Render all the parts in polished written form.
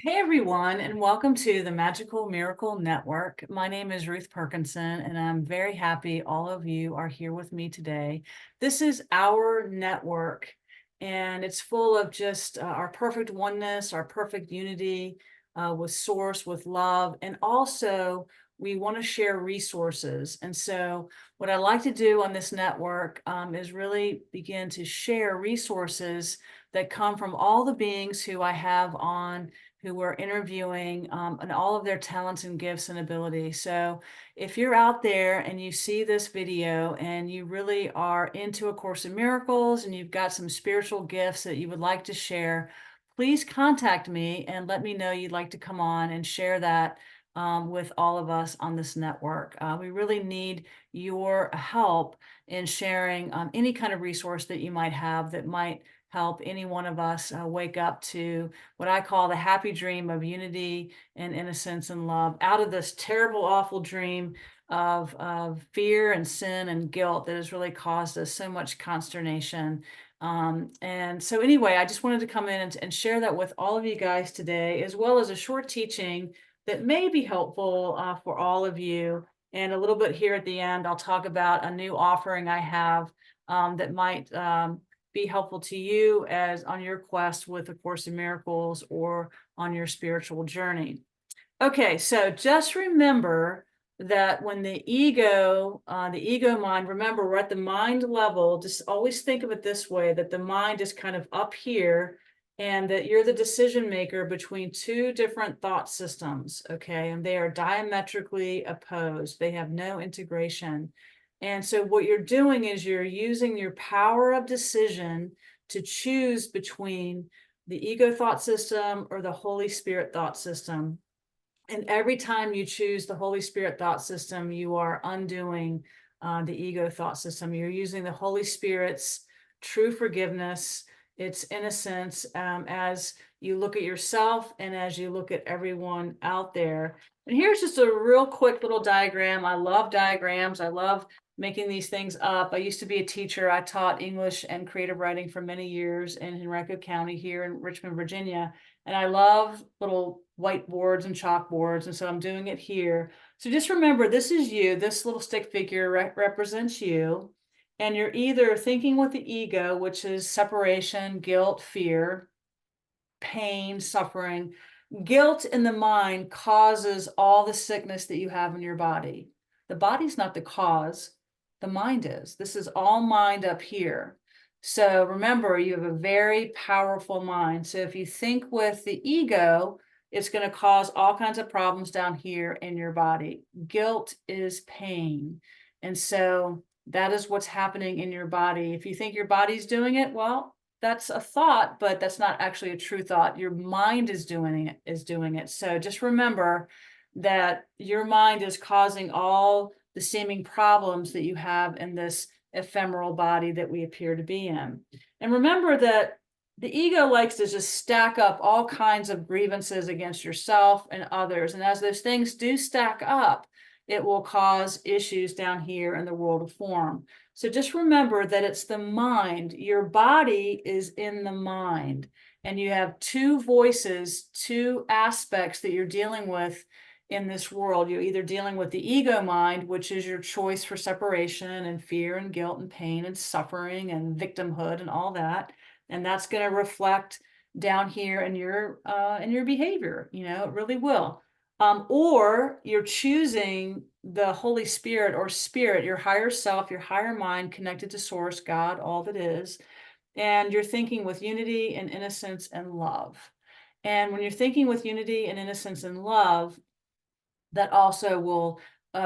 Hey everyone, and welcome to the Magical Miracle Network. My name is Ruth Perkinson, and I'm very happy all of you are here with me today. This is our network, and it's full of just our perfect oneness, our perfect unity with Source, with love, and also we want to share resources. And so, what I like to do on this network is really begin to share resources that come from all the beings who I have on who we're interviewing and all of their talents and gifts and abilities. So if you're out there and you see this video and you really are into A Course in Miracles and you've got some spiritual gifts that you would like to share, please contact me and let me know you'd like to come on and share that with all of us on this network. We really need your help in sharing any kind of resource that you might have that might help any one of us wake up to what I call the happy dream of unity and innocence and love out of this terrible, awful dream of fear and sin and guilt that has really caused us so much consternation. And so anyway, I just wanted to come in and share that with all of you guys today, as well as a short teaching that may be helpful for all of you. And a little bit here at the end, I'll talk about a new offering I have that might be helpful to you as on your quest with A Course in Miracles or on your spiritual journey. Okay, so just remember that when the ego mind, remember we're at the mind level, just always think of it this way, that the mind is kind of up here and that you're the decision maker between two different thought systems, okay? And they are diametrically opposed. They have no integration. And so what you're doing is you're using your power of decision to choose between the ego thought system or the Holy Spirit thought system. And every time you choose the Holy Spirit thought system, you are undoing the ego thought system. You're using the Holy Spirit's true forgiveness, its innocence, as you look at yourself and as you look at everyone out there. And here's just a real quick little diagram. I love diagrams. I love making these things up. I used to be a teacher. I taught English and creative writing for many years in Henrico County here in Richmond, Virginia. And I love little whiteboards and chalkboards. And so I'm doing it here. So just remember, this is you. This little stick figure represents you. And you're either thinking with the ego, which is separation, guilt, fear, pain, suffering. Guilt in the mind causes all the sickness that you have in your body. The body's not the cause, the mind is. This is all mind up here. So remember, you have a very powerful mind. So if you think with the ego, it's going to cause all kinds of problems down here in your body. Guilt is pain. And so that is what's happening in your body. If you think your body's doing it, well, that's a thought, but that's not actually a true thought. Your mind is doing it. So just remember that your mind is causing all the seeming problems that you have in this ephemeral body that we appear to be in. And remember that the ego likes to just stack up all kinds of grievances against yourself and others. And as those things do stack up, it will cause issues down here in the world of form. So just remember that it's the mind. Your body is in the mind. And you have two voices, two aspects that you're dealing with in this world. You're either dealing with the ego mind, which is your choice for separation and fear and guilt and pain and suffering and victimhood and all that. And that's going to reflect down here in your behavior. You know, it really will. Or you're choosing the Holy Spirit or spirit, your higher self, your higher mind connected to Source, God, all that is. And you're thinking with unity and innocence and love. And when you're thinking with unity and innocence and love, that also will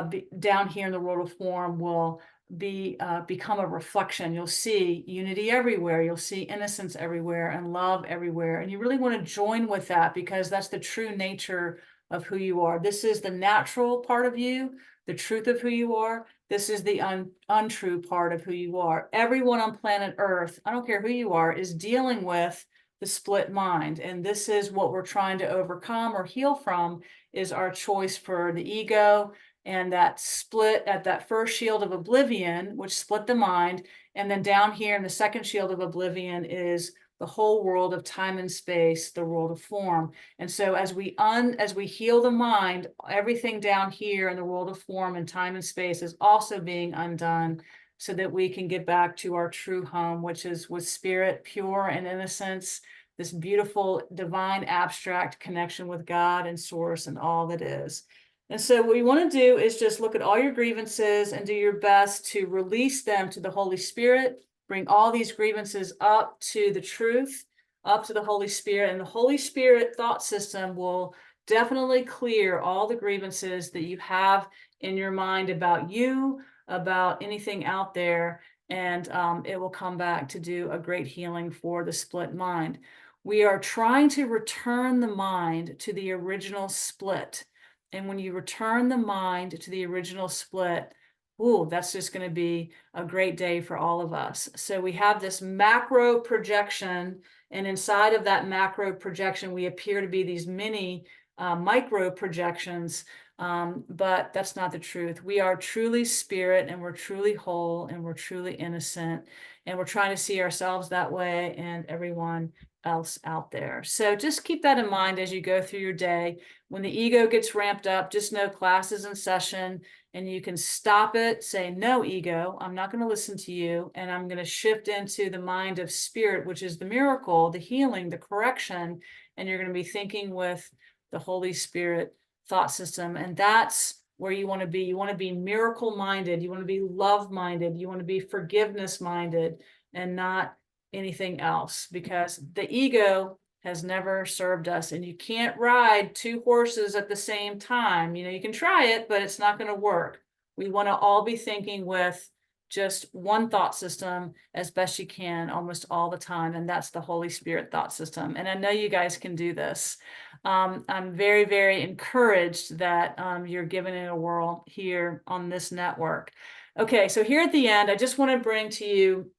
be down here in the world of form will become a reflection. You'll see unity everywhere. You'll see innocence everywhere and love everywhere. And you really want to join with that because that's the true nature of who you are. This is the natural part of you, the truth of who you are. This is the untrue part of who you are. Everyone on planet Earth, I don't care who you are, is dealing with the split mind. And this is what we're trying to overcome or heal from is our choice for the ego and that split at that first shield of oblivion, which split the mind. And then down here in the second shield of oblivion is the whole world of time and space, the world of form. And so as we heal the mind, everything down here in the world of form and time and space is also being undone, so that we can get back to our true home, which is with spirit, pure and innocence, this beautiful divine abstract connection with God and source and all that is. And so what you want to do is just look at all your grievances and do your best to release them to the Holy Spirit. Bring all these grievances up to the truth, up to the Holy Spirit, and the Holy Spirit thought system will definitely clear all the grievances that you have in your mind about you, about anything out there, and it will come back to do a great healing for the split mind. We are trying to return the mind to the original split. And when you return the mind to the original split, ooh, that's just going to be a great day for all of us. So we have this macro projection, and inside of that macro projection, we appear to be these mini micro projections, but that's not the truth. We are truly spirit, and we're truly whole, and we're truly innocent, and we're trying to see ourselves that way and everyone else out there. So just keep that in mind as you go through your day. When the ego gets ramped up, just know class is in session, and you can stop it, say, no, ego, I'm not going to listen to you, and I'm going to shift into the mind of spirit, which is the miracle, the healing, the correction, and you're going to be thinking with the Holy Spirit thought system. And that's where you want to be. You want to be miracle minded. You want to be love minded. You want to be forgiveness minded, and not anything else, because the ego has never served us, and you can't ride two horses at the same time. You can try it, but it's not going to work. We want to all be thinking with just one thought system as best you can almost all the time, and that's the Holy Spirit thought system. And I know you guys can do this. I'm very, very encouraged that you're giving it a whirl here on this network. Okay, so here at the end, I just want to bring to you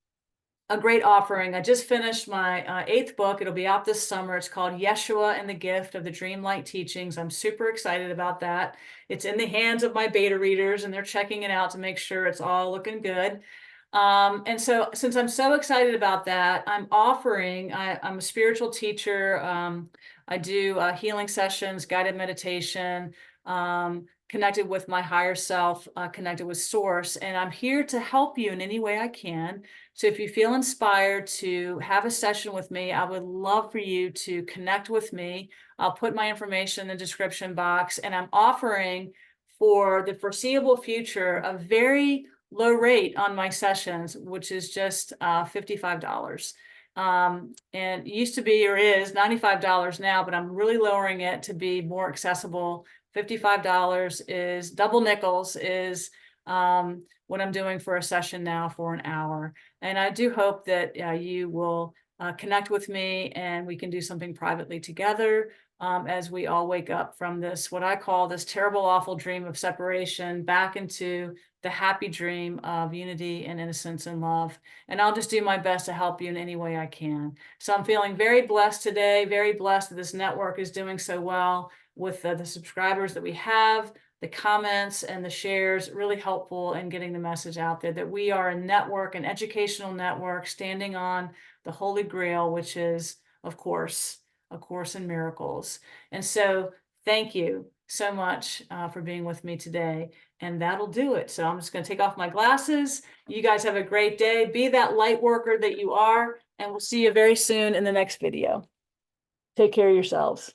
a great offering. I just finished my 8th book. It'll be out this summer. It's called Yeshua and the Gift of the Dreamlight Teachings. I'm super excited about that. It's in the hands of my beta readers, and they're checking it out to make sure it's all looking good. And so since I'm so excited about that, I'm offering, I'm a spiritual teacher. I do healing sessions, guided meditation, connected with my higher self, connected with source, and I'm here to help you in any way I can. So if you feel inspired to have a session with me, I would love for you to connect with me. I'll put my information in the description box, and I'm offering for the foreseeable future a very low rate on my sessions, which is just $55. And it used to be, or is, $95 now, but I'm really lowering it to be more accessible. $55 is double nickels, is what I'm doing for a session now for an hour. And I do hope that you will connect with me, and we can do something privately together as we all wake up from this, what I call this terrible, awful dream of separation, back into the happy dream of unity and innocence and love. And I'll just do my best to help you in any way I can. So I'm feeling very blessed today, very blessed that this network is doing so well with the subscribers that we have. The comments and the shares really helpful in getting the message out there that we are a network, an educational network, standing on the Holy Grail, which is, of course, A Course in Miracles. And so thank you so much for being with me today. And that'll do it. So I'm just going to take off my glasses. You guys have a great day. Be that light worker that you are, and we'll see you very soon in the next video. Take care of yourselves.